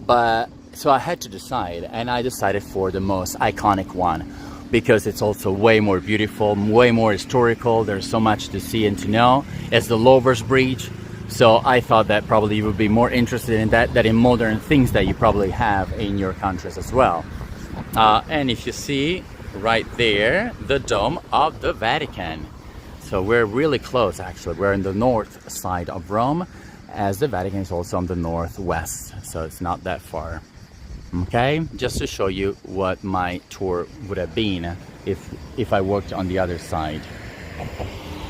But so I had to decide, and I decided for the most iconic one, because it's also way more beautiful, way more historical. There's so much to see and to know. It's the Lovers Bridge. So I thought that probably you would be more interested in that than in modern things that you probably have in your countries as well. And if you see right there, the Dome of the Vatican. So we're really close, actually. We're in the north side of Rome, as the Vatican is also on the northwest. So it's not that far. Okay, just to show you what my tour would have been if I worked on the other side.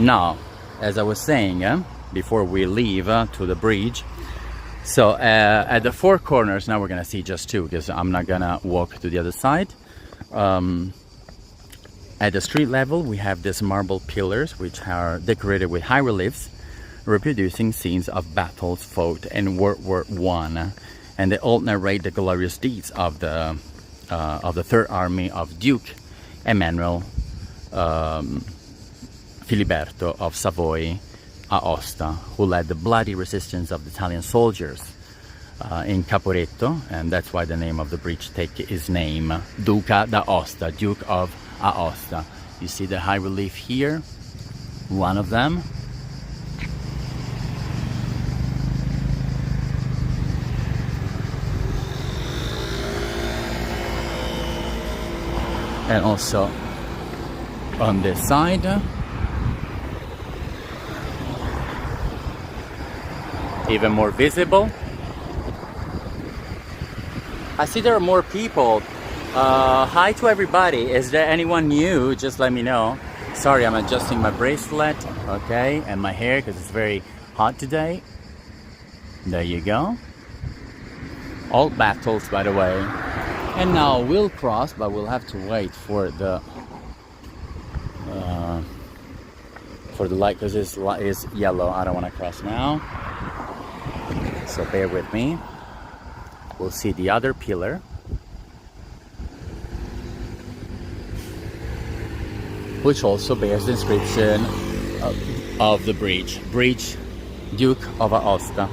Now, as I was saying, before we leave to the bridge, so at the 4 corners, now we're gonna see just 2, because I'm not gonna walk to the other side. At the street level, we have these marble pillars, which are decorated with high reliefs reproducing scenes of battles fought in World War I. And they all narrate the glorious deeds of the Third Army of Duke Emanuele Filiberto of Savoy Aosta, who led the bloody resistance of the Italian soldiers in Caporetto, and that's why the name of the bridge takes his name, Duca D'Aosta, Duke of Aosta. You see the high relief here, one of them. And also on this side, even more visible. I see there are more people. Hi to everybody. Is there anyone new? Just let me know. Sorry, I'm adjusting my bracelet, okay, and my hair, because it's very hot today. There you go. All battles, by the way. And now we'll cross, but we'll have to wait for the light, because this light is yellow. I don't want to cross now, so bear with me. We'll see the other pillar, which also bears the inscription of the bridge, Bridge Duke of Aosta.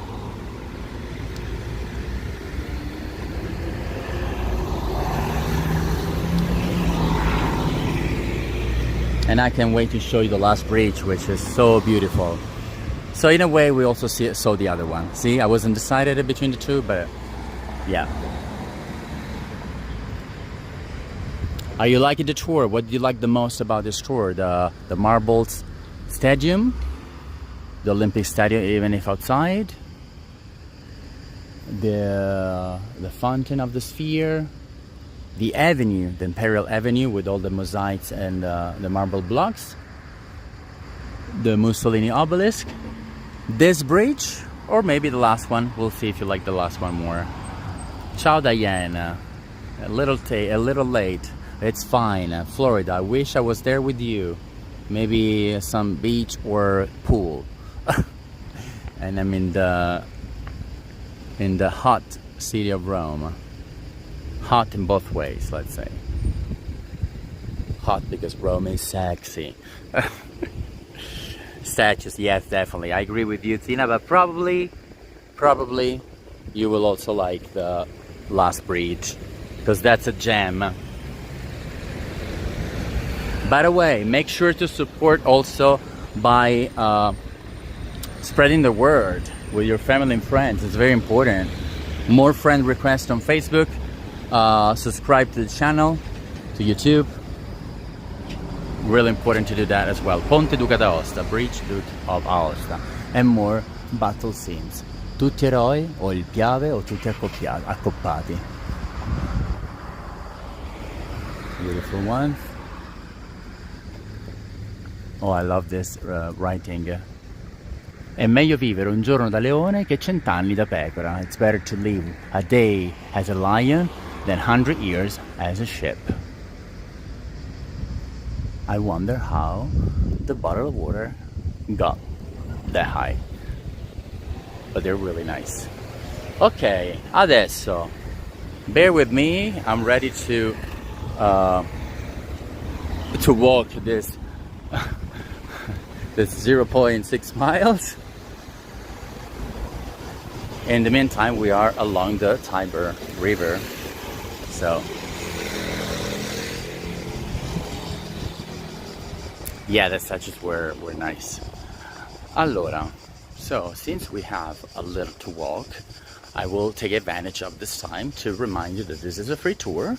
And I can't wait to show you the last bridge, which is so beautiful. So in a way, we also saw the other one. See, I wasn't decided between the two, but Yeah. Are you liking the tour? What do you like the most about this tour? The marble stadium, the Olympic Stadium, even if outside, the fountain of the sphere, the avenue, the Imperial Avenue with all the mosaics and the marble blocks, the Mussolini Obelisk, this bridge, or maybe the last one. We'll see if you like the last one more. Ciao Diana. A little late. It's fine. Florida. I wish I was there with you. Maybe some beach or pool. And I'm in the hot city of Rome. Hot in both ways, let's say. Hot because Rome is sexy. Statues, yes, definitely. I agree with you, Tina, but probably you will also like the last bridge, because that's a gem. By the way, make sure to support also by spreading the word with your family and friends. It's very important. More friend requests on Facebook. Subscribe to the channel, to YouTube. Really important to do that as well. Ponte Duca D'Aosta Bridge, Duca of Aosta, and more battle scenes. Tutti eroi, o il Piave, o tutti accoppati. Beautiful one. Oh, I love this writing. È meglio vivere un giorno da leone che 100 anni da pecora. It's better to live a day as a lion than 100 years as a ship. I wonder how the bottle of water got that high. But they're really nice. Ok, adesso, bear with me. I'm ready to walk this this 0.6 miles. In the meantime, we are along the Tiber River. So, yeah, the statues were nice. Allora, so since we have a little to walk, I will take advantage of this time to remind you that this is a free tour,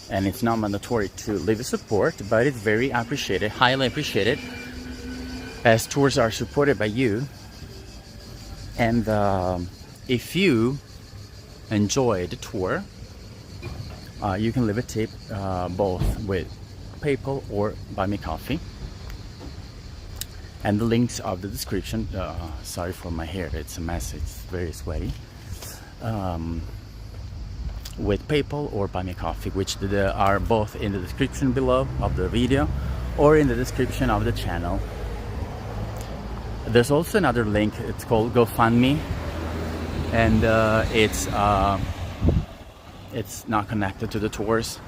and it's not mandatory to leave a support, but it's very appreciated, highly appreciated, as tours are supported by you. And if you enjoy the tour, you can leave a tip both with PayPal or Buy Me Coffee. And the links of the description, sorry for my hair, it's a mess, it's very sweaty. With PayPal or Buy Me Coffee, which are both in the description below of the video or in the description of the channel. There's also another link, it's called GoFundMe, and it's not connected to the tours,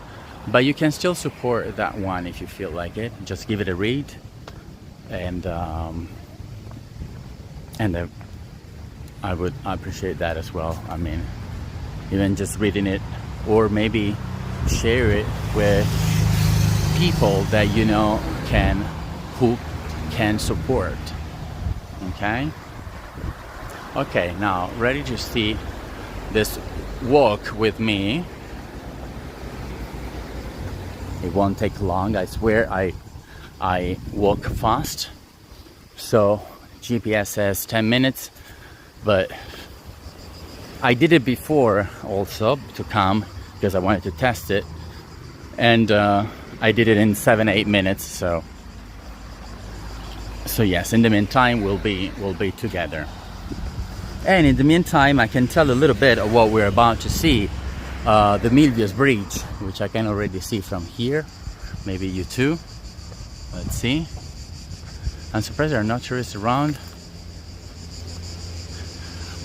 but you can still support that one if you feel like it. Just give it a read, and I would appreciate that as well. I mean, even just reading it, or maybe share it with people that you know who can support. Okay, now ready to see this walk with me. It won't take long, I swear. I walk fast, so GPS says 10 minutes, but I did it before also to come because I wanted to test it, and I did it in 7-8 minutes. So yes, in the meantime we'll be together. And in the meantime, I can tell a little bit of what we're about to see. The Milvio Bridge, which I can already see from here. Maybe you too. Let's see. I'm surprised there are no tourists around.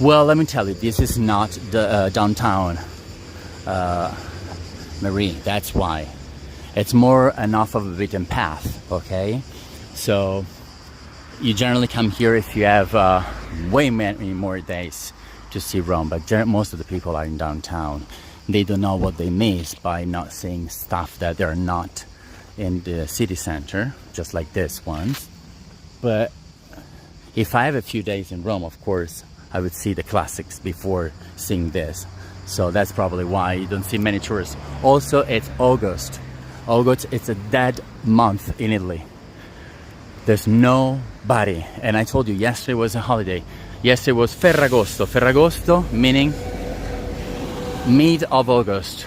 Well, let me tell you, this is not the downtown Marie. That's why. It's more an off of a beaten path, okay? So you generally come here if you have way many more days to see Rome, but most of the people are in downtown. They don't know what they miss by not seeing stuff that they're not in the city center, just like this one. But if I have a few days in Rome, of course, I would see the classics before seeing this. So that's probably why you don't see many tourists. Also, it's August. August, it's a dead month in Italy. There's nobody. And I told you, yesterday was a holiday. Yesterday was Ferragosto. Ferragosto meaning mid of August.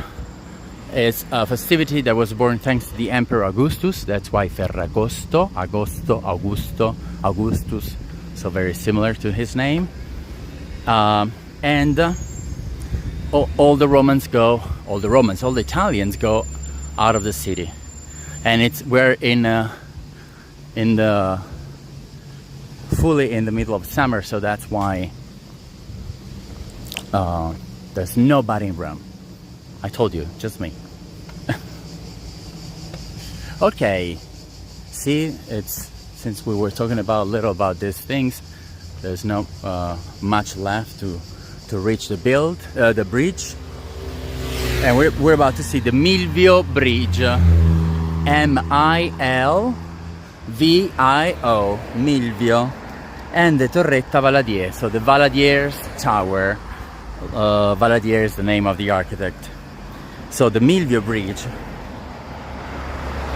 It's a festivity that was born thanks to the Emperor Augustus. That's why Ferragosto, Agosto, Augusto, Augustus. So very similar to his name. All the Romans go, all the Italians go out of the city. And we're fully in the middle of summer, so that's why there's nobody in Rome. I told you, just me. Okay, see, since we were talking a little about these things, there's not much left to reach the bridge, and we're about to see the Milvio Bridge, M-I-L-V-I-O, Milvio, and the Torretta Valadier, so the Valadier's Tower. Valadier is the name of the architect. So the Milvio Bridge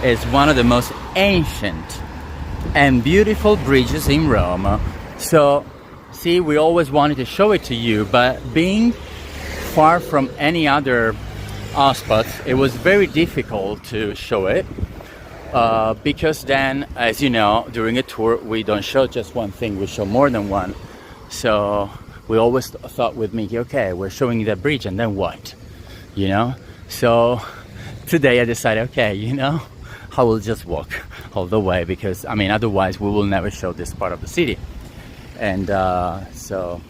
is one of the most ancient and beautiful bridges in Rome. So, see, we always wanted to show it to you, but being far from any other spots, it was very difficult to show it. Because then, as you know, during a tour, we don't show just one thing, we show more than one. So we always thought with Mickey, okay, we're showing the bridge, and then what? You know? So today I decided, okay, you know, I will just walk all the way, because, I mean, otherwise we will never show this part of the city. And so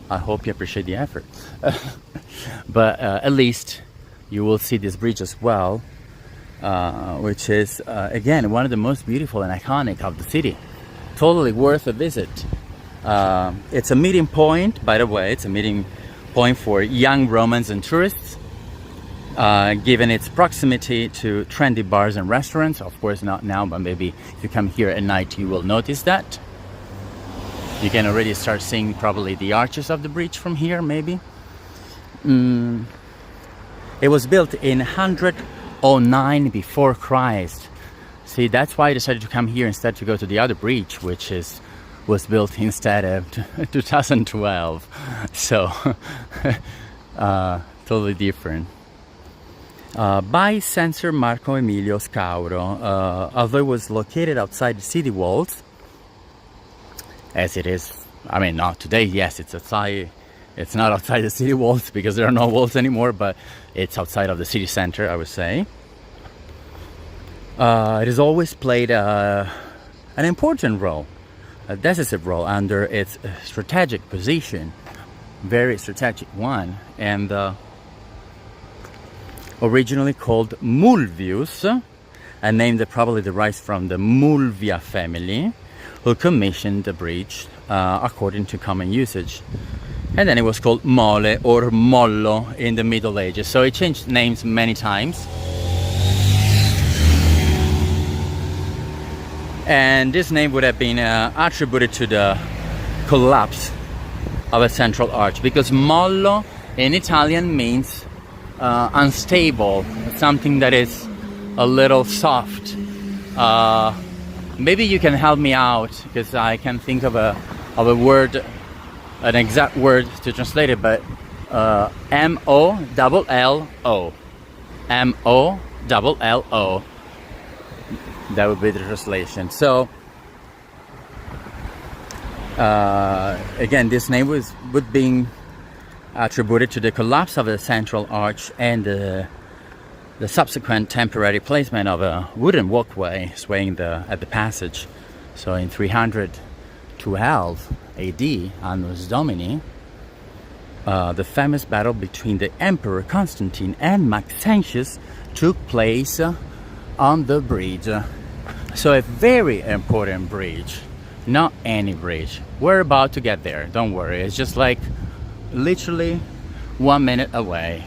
I hope you appreciate the effort. But at least you will see this bridge as well. Which is, again, one of the most beautiful and iconic of the city. Totally worth a visit. It's a meeting point, by the way, it's a meeting point for young Romans and tourists, given its proximity to trendy bars and restaurants. Of course, not now, but maybe if you come here at night, you will notice that. You can already start seeing probably the arches of the bridge from here, maybe. It was built in 109 before Christ. See, that's why I decided to come here instead to go to the other bridge, which was built instead of 2012. So totally different. By Censor Marco Emilio Scauro, although it was located outside the city walls, as it is, I mean, not today, yes, it's outside. It's not outside the city walls because there are no walls anymore, but it's outside of the city center, I would say. It has always played an important role, a decisive role under its strategic position, very strategic one, and originally called Mulvius, a name that probably derives from the Mulvia family, who commissioned the bridge according to common usage. And then it was called Mole or Mollo in the Middle Ages. So it changed names many times. And this name would have been attributed to the collapse of a central arch, because Mollo in Italian means unstable, something that is a little soft. Maybe you can help me out, because I can think of a word, an exact word to translate it, but M-O-L-L-O. M-O-L-L-O. That would be the translation. So, again, this name would be attributed to the collapse of the central arch and the subsequent temporary placement of a wooden walkway swaying at the passage. So in 312 AD, Annus Domini, the famous battle between the Emperor Constantine and Maxentius took place on the bridge. So a very important bridge, not any bridge. We're about to get there, don't worry. It's just like literally 1 minute away,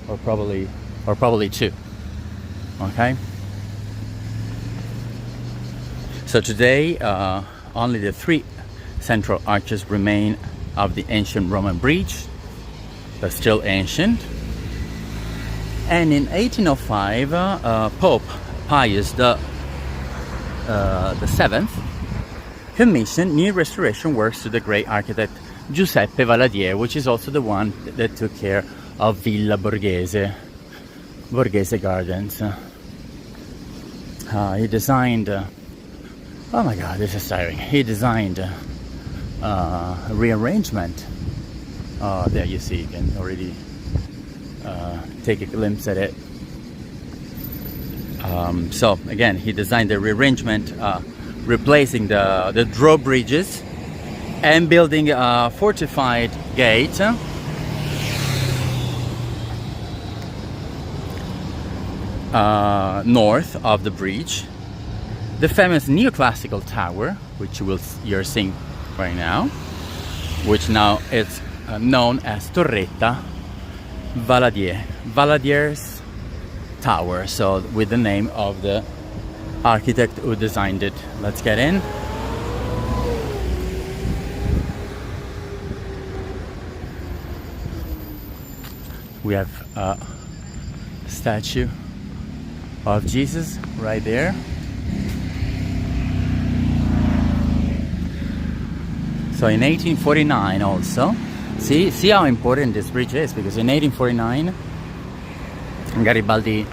or probably 2. Okay. So today, only the 3 central arches remain of the ancient Roman bridge, but still ancient. And in 1805, Pope Pius the Seventh commissioned new restoration works to the great architect Giuseppe Valadier, which is also the one that took care of Villa Borghese Gardens. He designed, oh my god, this is tiring. He designed a rearrangement. There you see, you can already take a glimpse at it. So again, he designed the rearrangement, replacing the drawbridges and building a fortified gate north of the bridge. The famous neoclassical tower, which you're seeing right now, which now is known as Torretta Valadier, Valadier's tower, so with the name of the architect who designed it. Let's get in. We have a statue of Jesus right there. So in 1849 also, see how important this bridge is, because in 1849 Garibaldi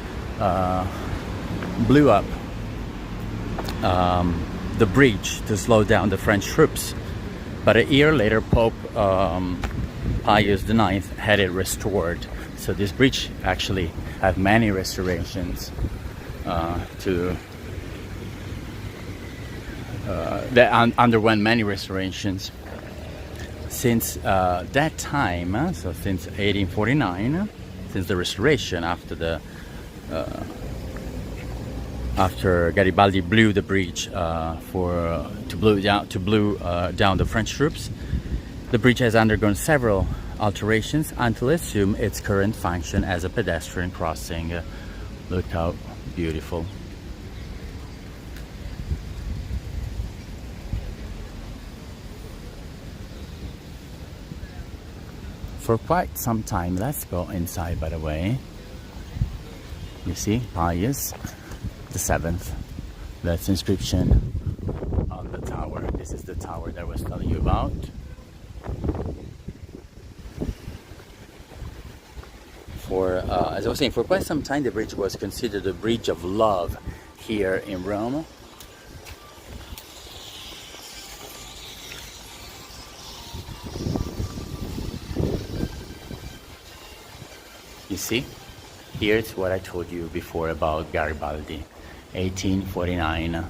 blew up the bridge to slow down the French troops, but a year later Pope Pius IX had it restored. So this bridge actually had many restorations that underwent many restorations since that time. So since 1849, since the restoration after Garibaldi blew the bridge to blow down the French troops, the bridge has undergone several alterations until it assumed its current function as a pedestrian crossing. Look how beautiful. For quite some time, let's go inside, by the way. You see, Pius the Seventh. That's inscription on the tower. This is the tower that I was telling you about. As I was saying, for quite some time the bridge was considered a bridge of love here in Rome. You see, here's what I told you before about Garibaldi, 1849.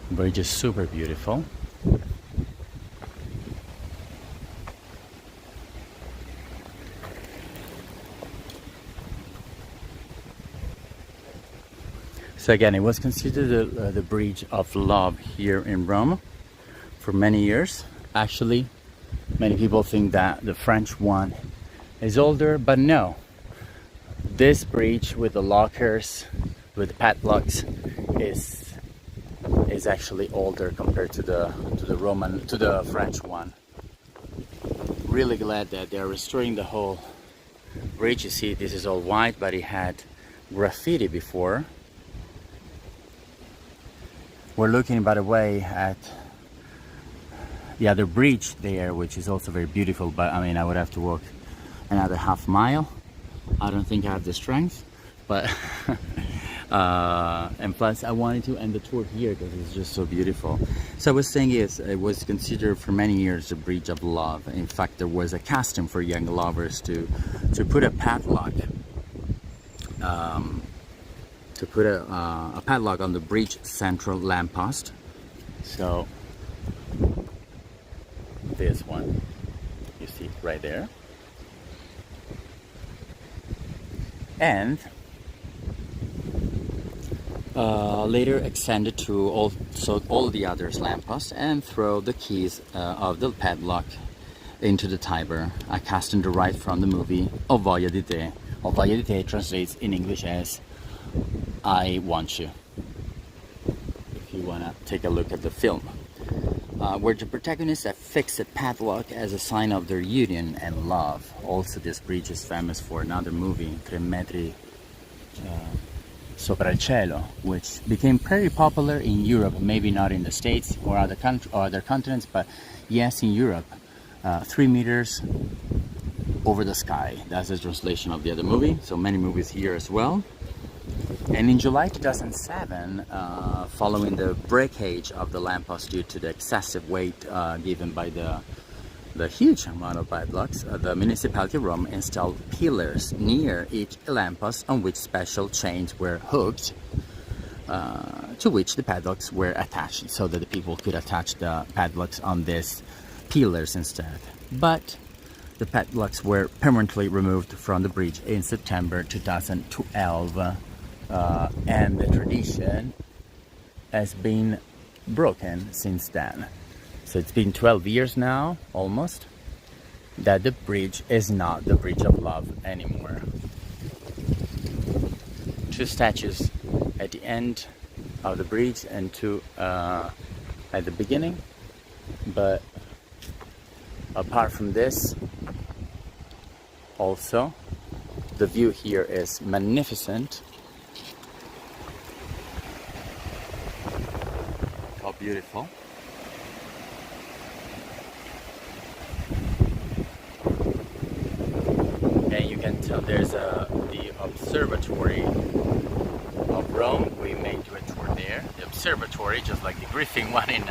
The bridge is super beautiful. So again, it was considered the bridge of love here in Rome for many years. Actually, many people think that the French one is older, but no. This bridge with the lockers, with the padlocks, is actually older compared to the French one. Really glad that they're restoring the whole bridge. You see, this is all white, but it had graffiti before. We're looking, by the way, at the other bridge there, which is also very beautiful, but I mean, I would have to walk another half mile. I don't think I have the strength, but and plus I wanted to end the tour here because it's just so beautiful. So I was saying it was considered for many years the bridge of love. In fact, there was a custom for young lovers to put a padlock on the bridge central lamppost. So this one, you see right there, and later extended to all the others lampposts, and throw the keys of the padlock into the Tiber, a custom derived from the movie Ho voglia di te. Ho voglia di te translates in English as I want you, if you want to take a look at the film. where the protagonists have fixed a padlock as a sign of their union and love. Also, this bridge is famous for another movie, 3 metri sopra il cielo, which became very popular in Europe, maybe not in the States or other continents, but yes, in Europe. 3 meters over the sky. That's the translation of the other movie. So many movies here as well. And in July 2007, following the breakage of the lamppost due to the excessive weight given by the huge amount of padlocks, the municipality of Rome installed pillars near each lamppost on which special chains were hooked, to which the padlocks were attached, so that the people could attach the padlocks on these pillars instead. But the padlocks were permanently removed from the bridge in September 2012, and the tradition has been broken since then. So it's been 12 years now, almost, that the bridge is not the Bridge of Love anymore. 2 statues at the end of the bridge and 2 at the beginning. But apart from this, also, the view here is magnificent. How beautiful. And you can tell there's the observatory of Rome. We may do a tour there. The observatory, just like the Griffin one in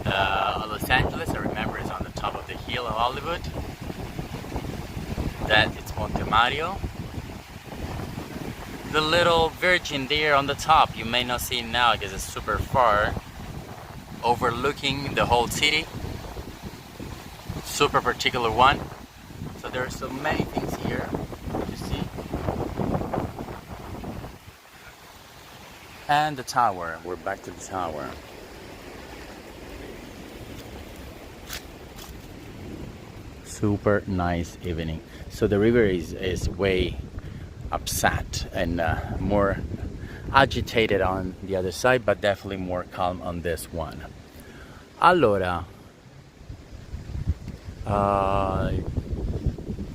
Los Angeles, I remember, is on the top of the hill of Hollywood. That it's Monte Mario. The little Virgin there on the top, you may not see it now because it's super far, overlooking the whole city. Super particular one. So there are so many things here to see. And the tower, we're back to the tower. Super nice evening. So the river is way upset and more agitated on the other side, but definitely more calm on this one. Allora,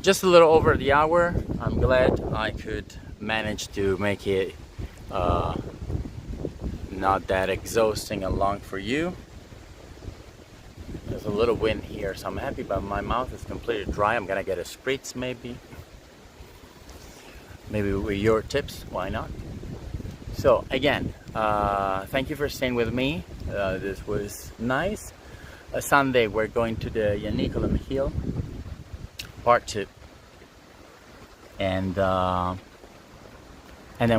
just a little over the hour. I'm glad I could manage to make it not that exhausting and long for you. There's a little wind here, so I'm happy, but my mouth is completely dry. I'm gonna get a spritz maybe with your tips, why not? So again, thank you for staying with me. This was nice. Sunday we're going to the Janiculum Hill, part 2, and then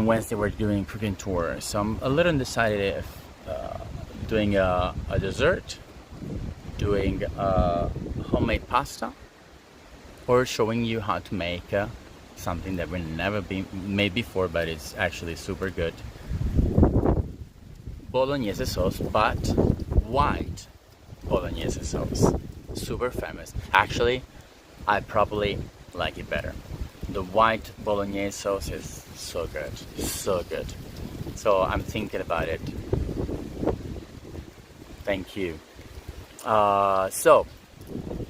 Wednesday we're doing cooking tour. So I'm a little undecided if doing a dessert, doing homemade pasta, or showing you how to make something that we've never been made before, but it's actually super good. Bolognese sauce, but white Bolognese sauce. Super famous. Actually, I probably like it better. The white Bolognese sauce is so good. So good. So I'm thinking about it. Thank you. So,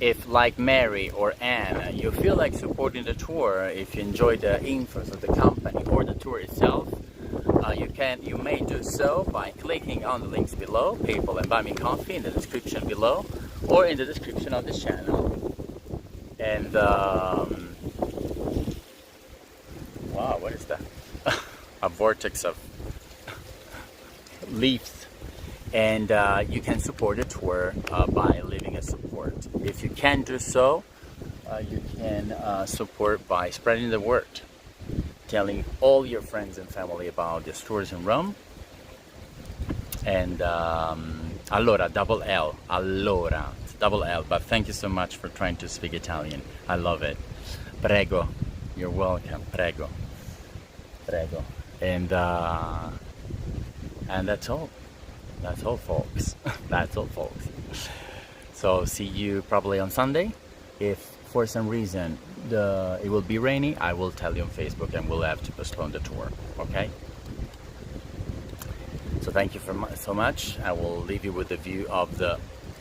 if like Mary or Anne, you feel like supporting the tour, if you enjoy the infos of the company or the tour itself, you may do so by clicking on the links below, PayPal and Buy Me Coffee in the description below, or in the description of this channel. And wow, what is that? A vortex of leaves. And you can support the tour by leaving a support. If you can do so, you can support by spreading the word, telling all your friends and family about these tours in Rome. And allora, double L, allora, it's double L, but thank you so much for trying to speak Italian. I love it. Prego, you're welcome. Prego, prego. And that's all. That's all, folks. That's all, folks. So see you probably on Sunday. If for some reason it will be rainy, I will tell you on Facebook and we'll have to postpone the tour. Okay? So thank you so much. I will leave you with the view of the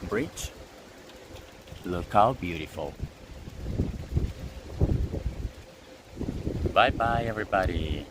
Bridge. Look how beautiful. Bye bye everybody.